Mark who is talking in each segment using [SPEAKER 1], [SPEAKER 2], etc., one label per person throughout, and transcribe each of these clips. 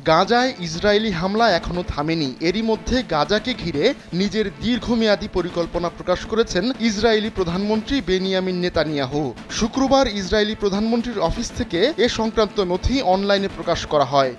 [SPEAKER 1] গাজায় ইসরায়েলি হামলা এখনো থামেনি। এরই মধ্যে গাজাকে ঘিরে নিজের দীর্ঘমেয়াদী পরিকল্পনা প্রকাশ করেছেন ইসরায়েলি প্রধানমন্ত্রী বেনিয়ামিন নেতানিয়াহু। শুক্রবার ইসরায়েলি প্রধানমন্ত্রীর অফিস থেকে এ সংক্রান্ত নথি অনলাইনে প্রকাশ করা হয়।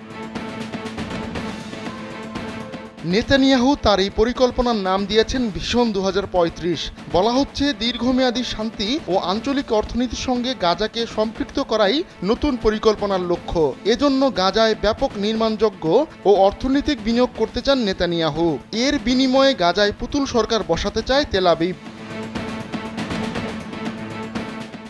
[SPEAKER 1] নেতানিয়াহু তার এই পরিকল্পনার নাম দিয়েছেন ভিশন 2035। বলা হচ্ছে, দীর্ঘমেয়াদী শান্তি ও আঞ্চলিক অর্থনীতির সঙ্গে গাজাকে সম্পৃক্ত করাই নতুন পরিকল্পনার লক্ষ্য। এজন্য গাজায় ব্যাপক নির্মাণযোগ্য ও অর্থনৈতিক বিনিয়োগ করতে চান নেতানিয়াহু। এর বিনিময়ে গাজায় পুতুল সরকার বসাতে চায় তেল আবিব।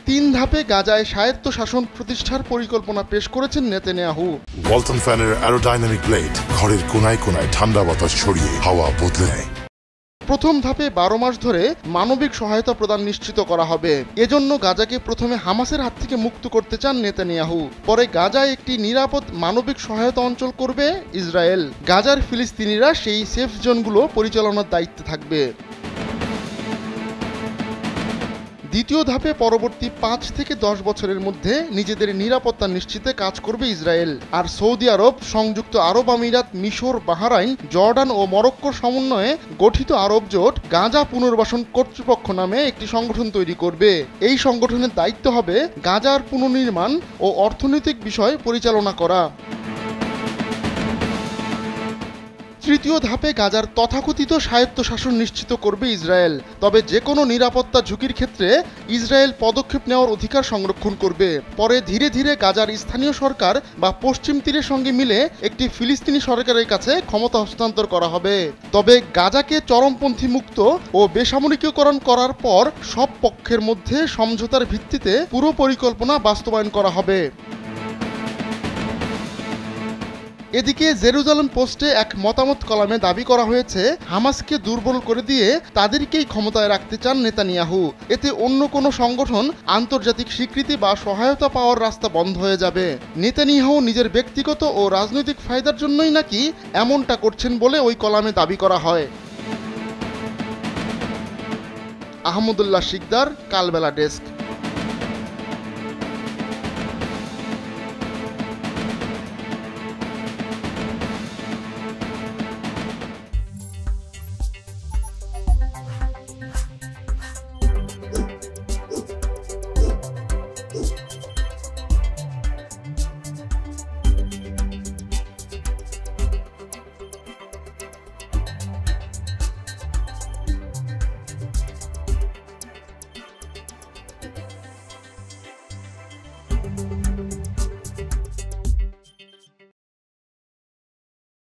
[SPEAKER 1] 3 ধাপে গাজায় স্বায়ত্তশাসন প্রতিষ্ঠার পরিকল্পনা পেশ করেছেন নেতানিয়াহু।
[SPEAKER 2] ওয়ালটন ফ্যানের অ্যারোডাইনামিক ব্লেড ঘরের কোনায় কোনায় ঠান্ডা বাতাস ছড়িয়ে হাওয়া বদলে নেয়।
[SPEAKER 1] প্রথম ধাপে 12 মাস ধরে মানবিক সহায়তা প্রদান নিশ্চিত করা হবে। এজন্য গাজাকে প্রথমে হামাসের হাত থেকে মুক্ত করতে চান নেতানিয়াহু। পরে গাজায় একটি নিরাপদ মানবিক সহায়তা অঞ্চল করবে ইসরায়েল। গাজার ফিলিস্তিনিরা সেই সেফ জোনগুলো পরিচালনার দায়িত্বে থাকবে। দ্বিতীয় ধাপে পরবর্তী 5 থেকে 10 বছরের মধ্যে নিজেদের নিরাপত্তা নিশ্চিতে কাজ করবে ইসরায়েল। আর সৌদি আরব, সংযুক্ত আরব আমিরাত, মিশর, বাহরাইন, জর্ডান ও মরক্কোর সমন্বয়ে গঠিত আরব জোট গাজা পুনর্বাসন কর্তৃপক্ষ নামে একটি সংগঠন তৈরি করবে। এই সংগঠনের দায়িত্ব হবে গাজার পুনর্নির্মাণ ও অর্থনৈতিক বিষয় পরিচালনা করা। তৃতীয় ধাপে গাজার তথাকথিত স্বায়ত্তশাসন নিশ্চিত করবে ইসরায়েল। তবে যে কোনো নিরাপত্তা ঝুঁকির ক্ষেত্রে ইসরায়েল পদক্ষেপ নেওয়ার অধিকার সংরক্ষণ করবে। পরে ধীরে ধীরে গাজার স্থানীয় সরকার বা পশ্চিম তীরের সঙ্গে মিলে একটি ফিলিস্তিনি সরকারের কাছে ক্ষমতা হস্তান্তর করা হবে। তবে গাজাকে চরমপন্থী মুক্ত ও বেসামরিকীকরণ করার পর সব পক্ষের মধ্যে সমঝোতার ভিত্তিতে পুরো পরিকল্পনা বাস্তবায়ন করা হবে। এদিকে জেরুজালেম পোস্টে এক মতামত কলামে দাবি করা হয়েছে, হামাসকে দুর্বল করে দিয়ে তাদেরকেই ক্ষমতায় রাখতে চান নেতানিয়াহু। এতে অন্য কোনো সংগঠন আন্তর্জাতিক স্বীকৃতি বা সহায়তা পাওয়ার রাস্তা বন্ধ হয়ে যাবে। নেতানিয়াহু নিজের ব্যক্তিগত ও রাজনৈতিক ফায়দার জন্যই নাকি এমনটা করছেন বলে ওই কলামে দাবি করা হয়। আহমদুল্লাহ শিকদার, কালবেলা ডেস্ক।